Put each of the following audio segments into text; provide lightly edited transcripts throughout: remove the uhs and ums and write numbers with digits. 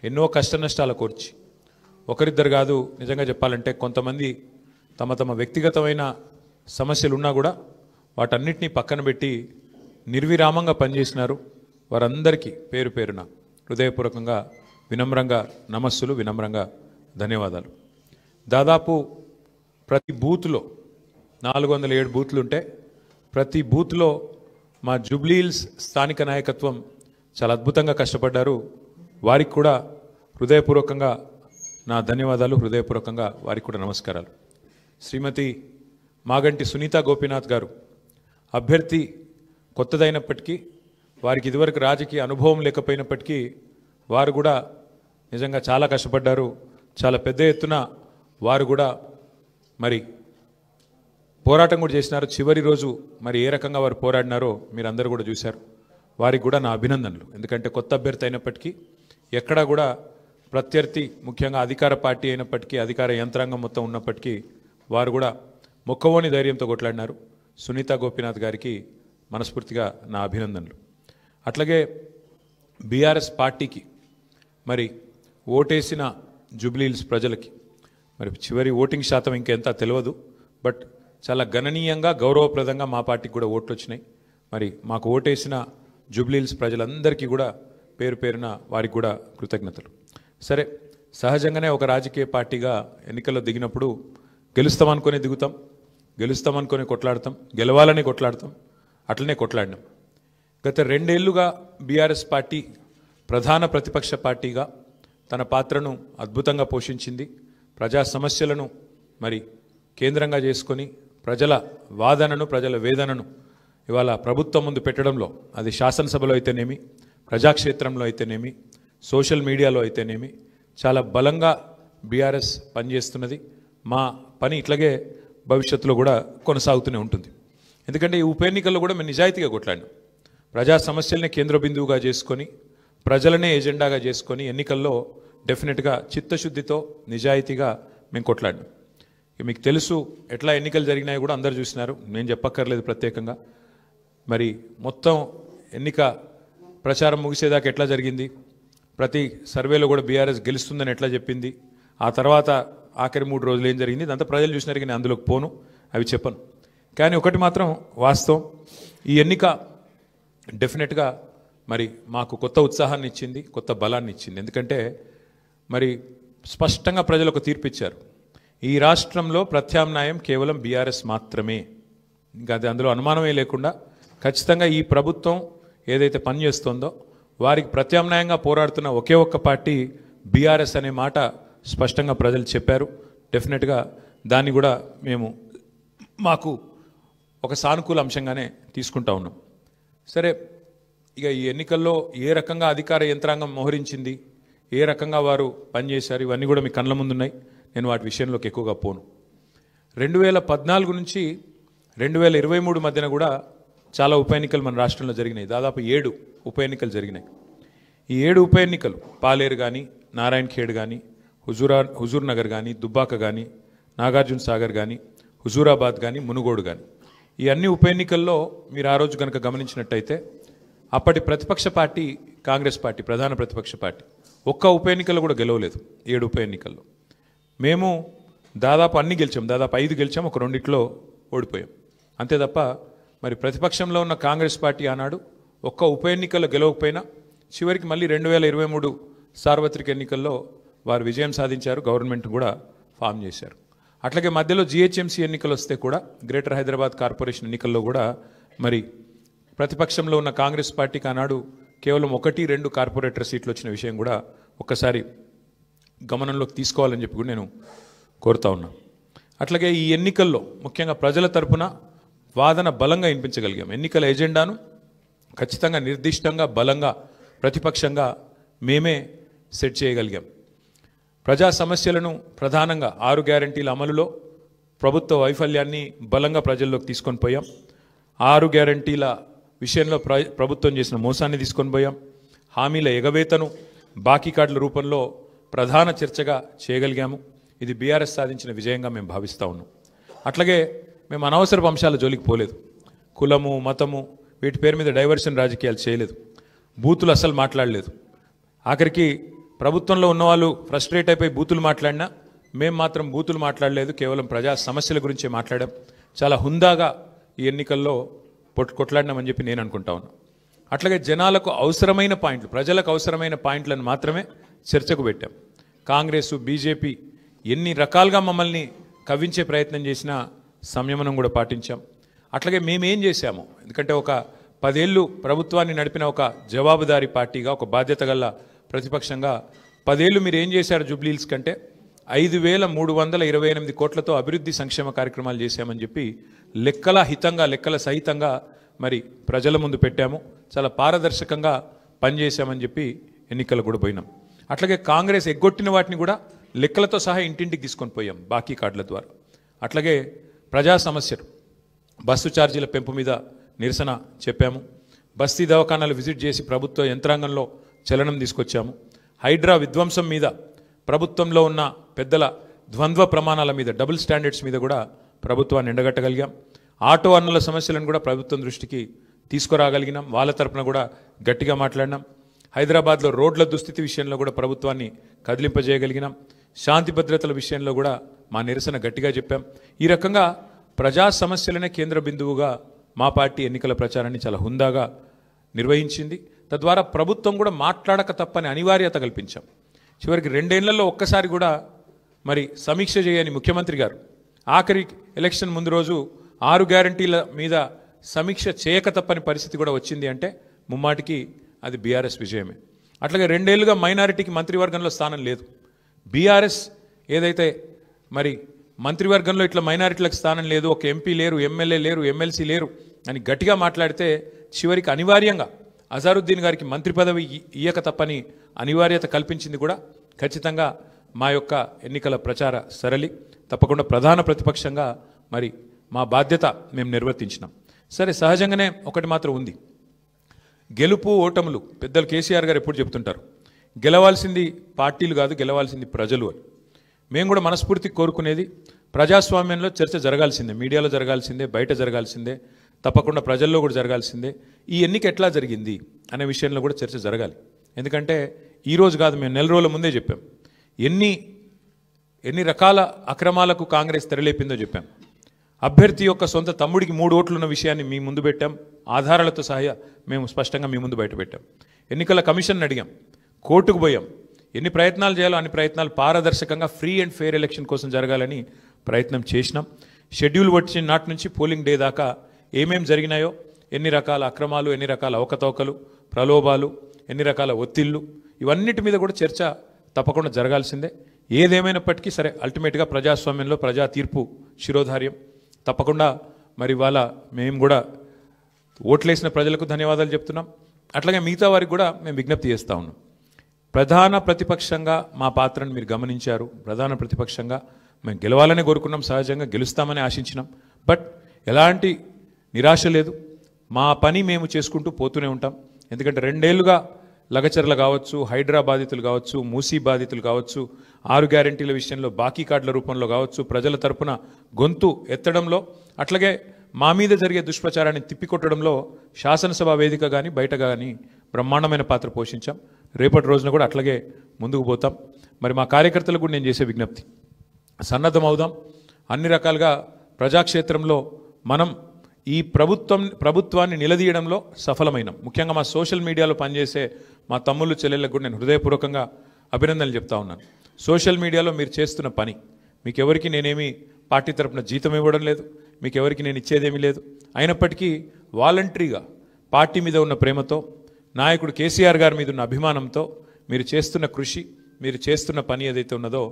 ఎన్నో కష్ట నష్టాల కోర్చి ఒకరిద్దరు కాదు, నిజంగా చెప్పాలంటే కొంతమంది తమ తమ వ్యక్తిగతమైన సమస్యలు ఉన్నా కూడా వాటన్నిటినీ పక్కన పెట్టి నిర్విరామంగా పనిచేసినారు. వారందరికీ పేరు పేరున హృదయపూర్వకంగా వినమ్రంగా నమస్సులు, వినమ్రంగా ధన్యవాదాలు. దాదాపు ప్రతి బూత్లో 407 బూత్లు ఉంటే ప్రతి బూత్లో మా జూబ్లీహిల్స్ స్థానిక నాయకత్వం చాలా అద్భుతంగా కష్టపడ్డారు. వారికి కూడా హృదయపూర్వకంగా నా ధన్యవాదాలు, హృదయపూర్వకంగా వారికి కూడా నమస్కారాలు. శ్రీమతి మాగంటి సునీత గోపీనాథ్ గారు అభ్యర్థి కొత్తదైనప్పటికీ, వారికి ఇదివరకు రాజకీయ అనుభవం లేకపోయినప్పటికీ వారు కూడా నిజంగా చాలా కష్టపడ్డారు. చాలా పెద్ద ఎత్తున వారు కూడా మరి పోరాటం కూడా చేసినారు. చివరి రోజు మరి ఏ రకంగా వారు పోరాడినారో మీరు అందరూ కూడా చూశారు. వారికి కూడా నా అభినందనలు. ఎందుకంటే కొత్త అభ్యర్థి అయినప్పటికీ ఎక్కడా కూడా ప్రత్యర్థి, ముఖ్యంగా అధికార పార్టీ అయినప్పటికీ, అధికార యంత్రాంగం మొత్తం ఉన్నప్పటికీ వారు కూడా మొక్కవోని ధైర్యంతో కొట్లాడినారు. సునీత గోపీనాథ్ గారికి మనస్ఫూర్తిగా నా అభినందనలు. అట్లాగే బీఆర్ఎస్ పార్టీకి మరి ఓటేసిన జూబ్లీహిల్స్ ప్రజలకి మరి చివరి ఓటింగ్ శాతం ఇంకెంత తెలియదు, బట్ చాలా గణనీయంగా గౌరవప్రదంగా మా పార్టీకి కూడా ఓట్లు వచ్చినాయి. మరి మాకు ఓటేసిన జూబ్లీహిల్స్ ప్రజలందరికీ కూడా పేరు పేరున వారికి కూడా కృతజ్ఞతలు. సరే, సహజంగానే ఒక రాజకీయ పార్టీగా ఎన్నికల్లో దిగినప్పుడు గెలుస్తామనుకొని దిగుతాం, గెలుస్తామనుకొని కొట్లాడతాం, గెలవాలని కొట్లాడతాం. అట్లనే కొట్లాడినాం. గత 2 ఏళ్లుగా బీఆర్ఎస్ పార్టీ ప్రధాన ప్రతిపక్ష పార్టీగా తన పాత్రను అద్భుతంగా పోషించింది. ప్రజా సమస్యలను మరి కేంద్రంగా చేసుకొని ప్రజల వాదనను, ప్రజల వేదనను ఇవాళ ప్రభుత్వం ముందు పెట్టడంలో, అది శాసనసభలో అయితేనేమి, ప్రజాక్షేత్రంలో అయితేనేమి, సోషల్ మీడియాలో అయితేనేమి చాలా బలంగా బీఆర్ఎస్ పనిచేస్తున్నది. మా పని ఇట్లాగే భవిష్యత్తులో కూడా కొనసాగుతూనే ఉంటుంది. ఎందుకంటే ఈ ఉప ఎన్నికల్లో కూడా మేము నిజాయితీగా కొట్లాడినాం. ప్రజా సమస్యలనే కేంద్ర బిందువుగా చేసుకొని, ప్రజలనే ఎజెండాగా చేసుకొని ఎన్నికల్లో డెఫినెట్గా చిత్తశుద్ధితో నిజాయితీగా మేము కొట్లాడినాం. మీకు తెలుసు ఎట్లా ఎన్నికలు జరిగినాయో కూడా అందరూ చూసినారు, నేను చెప్పక్కర్లేదు ప్రత్యేకంగా. మరి మొత్తం ఎన్నిక ప్రచారం ముగిసేదాకా ఎట్లా జరిగింది, ప్రతి సర్వేలో కూడా బీఆర్ఎస్ గెలుస్తుందని ఎట్లా చెప్పింది, ఆ తర్వాత ఆఖరి 3 రోజులు ఏం జరిగింది, ఇదంతా ప్రజలు చూసినారు. కానీ అందులోకి పోను, అవి చెప్పను. కానీ ఒకటి మాత్రం వాస్తవం, ఈ ఎన్నిక డెఫినెట్గా మరి మాకు కొత్త ఉత్సాహాన్ని ఇచ్చింది, కొత్త బలాన్ని ఇచ్చింది. ఎందుకంటే మరి స్పష్టంగా ప్రజలు ఒక తీర్పు ఇచ్చారు. ఈ రాష్ట్రంలో ప్రత్యామ్నాయం కేవలం బీఆర్ఎస్ మాత్రమే. ఇంకా అది అందులో అనుమానమే లేకుండా ఖచ్చితంగా ఈ ప్రభుత్వం ఏదైతే పనిచేస్తుందో వారికి ప్రత్యామ్నాయంగా పోరాడుతున్న ఒకే ఒక్క పార్టీ బీఆర్ఎస్ అనే మాట స్పష్టంగా ప్రజలు చెప్పారు. డెఫినెట్గా దాన్ని కూడా మేము మాకు ఒక సానుకూల అంశంగానే తీసుకుంటా ఉన్నాం. సరే, ఇక ఈ ఎన్నికల్లో ఏ రకంగా అధికార యంత్రాంగం మోహరించింది, ఏ రకంగా వారు పనిచేశారు, ఇవన్నీ కూడా మీ కళ్ళ ముందున్నాయి. నేను వాటి విషయంలోకి ఎక్కువగా పోను. 2014 నుంచి 2023 మధ్యన కూడా చాలా ఉప ఎన్నికలు మన రాష్ట్రంలో జరిగినాయి. దాదాపు 7 ఉప ఎన్నికలు జరిగినాయి. ఈ 7 ఉప ఎన్నికలు పాలేరు కానీ, నారాయణ్ ఖేడ్ కానీ, హుజూర్ నగర్ కానీ, దుబ్బాక కానీ, నాగార్జున సాగర్ కానీ, హుజూరాబాద్ కానీ, మునుగోడు కానీ, ఈ అన్ని ఉప ఎన్నికల్లో మీరు ఆ రోజు కనుక గమనించినట్టయితే అప్పటి ప్రతిపక్ష పార్టీ కాంగ్రెస్ పార్టీ, ప్రధాన ప్రతిపక్ష పార్టీ, ఒక్క ఉప ఎన్నికల్లో కూడా గెలవలేదు. 7 ఉప ఎన్నికల్లో మేము దాదాపు అన్ని గెలిచాం. దాదాపు 5 గెలిచాం, ఒక 2 ఓడిపోయాం. అంతే తప్ప మరి ప్రతిపక్షంలో ఉన్న కాంగ్రెస్ పార్టీ ఆనాడు ఒక్క ఉప ఎన్నికల్లో గెలవకపోయినా చివరికి మళ్ళీ 2023 సార్వత్రిక ఎన్నికల్లో వారు విజయం సాధించారు, గవర్నమెంట్ కూడా ఫామ్ చేశారు. అట్లాగే మధ్యలో జిహెచ్ఎంసీ ఎన్నికలు వస్తే కూడా, గ్రేటర్ హైదరాబాద్ కార్పొరేషన్ ఎన్నికల్లో కూడా మరి ప్రతిపక్షంలో ఉన్న కాంగ్రెస్ పార్టీకి ఆనాడు కేవలం 1-2 కార్పొరేటర్ సీట్లు వచ్చిన విషయం కూడా ఒక్కసారి గమనంలోకి తీసుకోవాలని చెప్పి కూడా నేను కోరుతా ఉన్నా. అట్లాగే ఈ ఎన్నికల్లో ముఖ్యంగా ప్రజల తరపున వాదన బలంగా వినిపించగలిగాం. ఎన్నికల ఎజెండాను ఖచ్చితంగా నిర్దిష్టంగా బలంగా ప్రతిపక్షంగా మేమే సెట్ చేయగలిగాం. ప్రజా సమస్యలను ప్రధానంగా 6 గ్యారంటీల అమలులో ప్రభుత్వ వైఫల్యాన్ని బలంగా ప్రజల్లోకి తీసుకొని పోయాం. 6 గ్యారంటీల విషయంలో ప్రభుత్వం చేసిన మోసాన్ని తీసుకొని పోయాం. హామీల ఎగవేతను బాకీ కార్డుల రూపంలో ప్రధాన చర్చగా చేయగలిగాము. ఇది బీఆర్ఎస్ సాధించిన విజయంగా మేము భావిస్తూ ఉన్నాం. అట్లాగే మేము అనవసరపు అంశాల జోలికి పోలేదు. కులము, మతము వీటి పేరు మీద డైవర్షన్ రాజకీయాలు చేయలేదు. బూతులు అస్సలు మాట్లాడలేదు. ఆఖరికి ప్రభుత్వంలో ఉన్నవాళ్ళు ఫ్రస్ట్రేట్ అయిపోయి బూతులు మాట్లాడినా మేము మాత్రం బూతులు మాట్లాడలేదు, కేవలం ప్రజా సమస్యల గురించే మాట్లాడాం. చాలా హుందాగా ఈ ఎన్నికల్లో కొట్లాడినామని చెప్పి నేను అనుకుంటా ఉన్నా. అట్లాగే జనాలకు అవసరమైన పాయింట్లు, ప్రజలకు అవసరమైన పాయింట్లను మాత్రమే చర్చకు పెట్టాం. కాంగ్రెస్ బీజేపీ ఎన్ని రకాలుగా మమ్మల్ని కవ్వించే ప్రయత్నం చేసినా సంయమనం కూడా పాటించాం. అట్లాగే మేమేం చేశాము, ఎందుకంటే ఒక 10 ఏళ్ళు ప్రభుత్వాన్ని నడిపిన ఒక జవాబుదారీ పార్టీగా, ఒక బాధ్యత గల ప్రతిపక్షంగా 10 ఏళ్ళు మీరు ఏం చేశారు జూబ్లీహిల్స్ కంటే 5,328 కోట్లతో అభివృద్ధి సంక్షేమ కార్యక్రమాలు చేశామని చెప్పి లెక్కల హితంగా, లెక్కల సహితంగా మరి ప్రజల ముందు పెట్టాము. చాలా పారదర్శకంగా పనిచేశామని చెప్పి ఎన్నికలు కూడా పోయినాం. అట్లాగే కాంగ్రెస్ ఎగ్గొట్టిన వాటిని కూడా లెక్కలతో సహా ఇంటింటికి తీసుకొని పోయాం బాకీ కార్డుల ద్వారా. అట్లాగే ప్రజా సమస్యలు, బస్సు ఛార్జీల పెంపు మీద నిరసన చెప్పాము. బస్తీ దవాఖానాలు విజిట్ చేసి ప్రభుత్వ యంత్రాంగంలో చలనం తీసుకొచ్చాము. హైడ్రా విధ్వంసం మీద, ప్రభుత్వంలో ఉన్న పెద్దల ద్వంద్వ ప్రమాణాల మీద, డబుల్ స్టాండర్డ్స్ మీద కూడా ప్రభుత్వాన్ని ఎండగట్టగలిగాం. ఆటో అన్నుల సమస్యలను కూడా ప్రభుత్వం దృష్టికి తీసుకురాగలిగినాం. వాళ్ళ తరపున కూడా గట్టిగా మాట్లాడినాం. హైదరాబాద్లో రోడ్ల దుస్థితి విషయంలో కూడా ప్రభుత్వాన్ని కదిలింపజేయగలిగినాం. శాంతి భద్రతల విషయంలో కూడా మా నిరసన గట్టిగా చెప్పాం. ఈ రకంగా ప్రజా సమస్యలనే కేంద్ర బిందువుగా మా పార్టీ ఎన్నికల ప్రచారాన్ని చాలా హుందాగా నిర్వహించింది. తద్వారా ప్రభుత్వం కూడా మాట్లాడక తప్పని అనివార్యత కల్పించాం. చివరికి 2 ఏళ్లలో ఒక్కసారి కూడా మరి సమీక్ష చేయని ముఖ్యమంత్రి గారు ఆఖరి ఎలక్షన్ ముందు రోజు 6 గ్యారంటీల మీద సమీక్ష చేయక తప్పని పరిస్థితి కూడా వచ్చింది అంటే ముమ్మాటికి అది బీఆర్ఎస్ విజయమే. అట్లాగే 2 ఏళ్లుగా మైనారిటీకి మంత్రివర్గంలో స్థానం లేదు. బీఆర్ఎస్ ఏదైతే మరి మంత్రివర్గంలో ఇట్లా మైనారిటీలకు స్థానం లేదు, ఒక ఎంపీ లేరు, ఎమ్మెల్యే లేరు, ఎమ్మెల్సీ లేరు అని గట్టిగా మాట్లాడితే చివరికి అనివార్యంగా అజారుద్దీన్ గారికి మంత్రి పదవి ఇయ్యక తప్పని అనివార్యత కల్పించింది కూడా ఖచ్చితంగా మా యొక్క ఎన్నికల ప్రచార సరళి. తప్పకుండా ప్రధాన ప్రతిపక్షంగా మరి మా బాధ్యత మేము నిర్వర్తించినాం. సరే, సహజంగానే ఒకటి మాత్రం ఉంది, గెలుపు ఓటములు పెద్దలు కేసీఆర్ గారు ఎప్పుడు చెప్తుంటారు, గెలవాల్సింది పార్టీలు కాదు, గెలవాల్సింది ప్రజలు అని. మేము కూడా మనస్ఫూర్తి కోరుకునేది ప్రజాస్వామ్యంలో చర్చ జరగాల్సిందే, మీడియాలో జరగాల్సిందే, బయట జరగాల్సిందే, తప్పకుండా ప్రజల్లో కూడా జరగాల్సిందే. ఈ ఎన్నిక ఎట్లా జరిగింది అనే విషయంలో కూడా చర్చ జరగాలి. ఎందుకంటే ఈరోజు కాదు, మేము 4 రోజుల ముందే చెప్పాం ఎన్ని రకాల అక్రమాలకు కాంగ్రెస్ తెరలేపిందో చెప్పాం. అభ్యర్థి యొక్క సొంత తమ్ముడికి 3 ఓట్లున్న విషయాన్ని మీ ముందు పెట్టాం, ఆధారాలతో సహా మేము స్పష్టంగా మీ ముందు బయట పెట్టాం. ఎన్నికల కమిషన్ అడిగాం, కోర్టుకు పోయాం. ఎన్ని ప్రయత్నాలు చేయాలో అన్ని ప్రయత్నాలు పారదర్శకంగా ఫ్రీ అండ్ ఫెయిర్ ఎలక్షన్ కోసం జరగాలని ప్రయత్నం చేసినాం. షెడ్యూల్ వచ్చిన నాటి నుంచి పోలింగ్ డే దాకా ఏమేం జరిగినాయో, ఎన్ని రకాల అక్రమాలు, ఎన్ని రకాల అవకతవకలు, ప్రలోభాలు, ఎన్ని రకాల ఒత్తిళ్లు, ఇవన్నిటి మీద కూడా చర్చ తప్పకుండా జరగాల్సిందే. ఏదేమైనప్పటికీ సరే, అల్టిమేట్గా ప్రజాస్వామ్యంలో ప్రజా తీర్పు శిరోధార్యం. తప్పకుండా మరి ఇవాళ మేము కూడా ఓట్లేసిన ప్రజలకు ధన్యవాదాలు చెప్తున్నాం. అట్లాగే మిగతా వారికి కూడా మేము విజ్ఞప్తి చేస్తూ ఉన్నాం. ప్రధాన ప్రతిపక్షంగా మా పాత్రను మీరు గమనించారు. ప్రధాన ప్రతిపక్షంగా మేము గెలవాలని కోరుకున్నాం, సహజంగా గెలుస్తామని ఆశించినాం. బట్ ఎలాంటి నిరాశ లేదు, మా పని మేము చేసుకుంటూ పోతూనే ఉంటాం. ఎందుకంటే 2 ఏళ్లుగా లగచర్ల కావచ్చు, హైడ్రా బాధితులు కావచ్చు, మూసీ బాధితులు కావచ్చు, 6 గ్యారంటీల విషయంలో బాకీ కార్డుల రూపంలో కావచ్చు, ప్రజల తరపున గొంతు ఎత్తడంలో, అట్లాగే మా మీద జరిగే దుష్ప్రచారాన్ని తిప్పికొట్టడంలో శాసనసభ వేదిక కానీ బయట కానీ బ్రహ్మాండమైన పాత్ర పోషించాం. రేపటి రోజున కూడా అట్లాగే ముందుకు పోతాం. మరి మా కార్యకర్తలకు కూడా నేను చేసే విజ్ఞప్తి, సన్నద్ధం అవుదాం. అన్ని రకాలుగా ప్రజాక్షేత్రంలో మనం ఈ ప్రభుత్వాన్ని నిలదీయడంలో సఫలమైనాం. ముఖ్యంగా మా సోషల్ మీడియాలో పనిచేసే మా తమ్ముళ్ళు చెల్లెళ్ళకు కూడా నేను హృదయపూర్వకంగా అభినందనలు చెప్తా ఉన్నాను. సోషల్ మీడియాలో మీరు చేస్తున్న పని, మీకు ఎవరికి నేనేమి పార్టీ తరపున జీతం ఇవ్వడం లేదు, మీకు ఎవరికి నేను ఇచ్చేదేమీ లేదు. అయినప్పటికీ వాలంటరీగా పార్టీ మీద ఉన్న ప్రేమతో, నాయకుడు కేసీఆర్ గారి మీద ఉన్న అభిమానంతో మీరు చేస్తున్న కృషి, మీరు చేస్తున్న పని ఏదైతే ఉన్నదో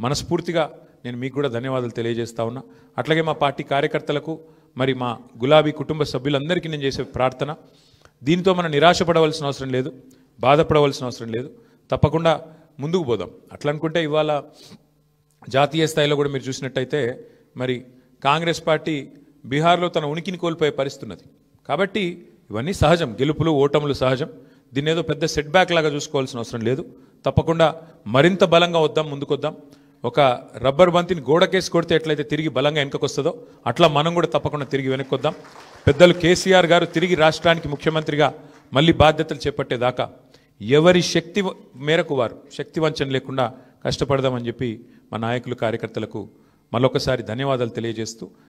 మనస్ఫూర్తిగా నేను మీకు కూడా ధన్యవాదాలు తెలియజేస్తా ఉన్నా. అట్లాగే మా పార్టీ కార్యకర్తలకు, మరి మా గులాబీ కుటుంబ సభ్యులందరికీ నేను చేసే ప్రార్థన, దీంతో మనం నిరాశపడవలసిన అవసరం లేదు, బాధపడవలసిన అవసరం లేదు. తప్పకుండా ముందుకు పోదాం. అట్లా అనుకుంటే ఇవాళ జాతీయ స్థాయిలో కూడా మీరు చూసినట్టయితే మరి కాంగ్రెస్ పార్టీ బీహార్లో తన ఉనికిని కోల్పోయే పరిస్థితి ఉన్నది. కాబట్టి ఇవన్నీ సహజం, గెలుపులు ఓటములు సహజం. దీన్ని ఏదో పెద్ద సెట్ బ్యాక్ లాగా చూసుకోవాల్సిన అవసరం లేదు. తప్పకుండా మరింత బలంగా వద్దాం, ముందుకొద్దాం. ఒక రబ్బర్ బంతిని గోడకేసి కొడితే ఎట్లయితే తిరిగి బలంగా వెనకకొస్తుందో అట్లా మనం కూడా తప్పకుండా తిరిగి వెనక్కొద్దాం. పెద్దలు కేసీఆర్ గారు తిరిగి రాష్ట్రానికి ముఖ్యమంత్రిగా మళ్ళీ బాధ్యతలు చేపట్టేదాకా ఎవరి శక్తి మేరకు వారు శక్తి వంచన లేకుండా కష్టపడదామని చెప్పి మా నాయకులు కార్యకర్తలకు మరొకసారి ధన్యవాదాలు తెలియజేస్తూ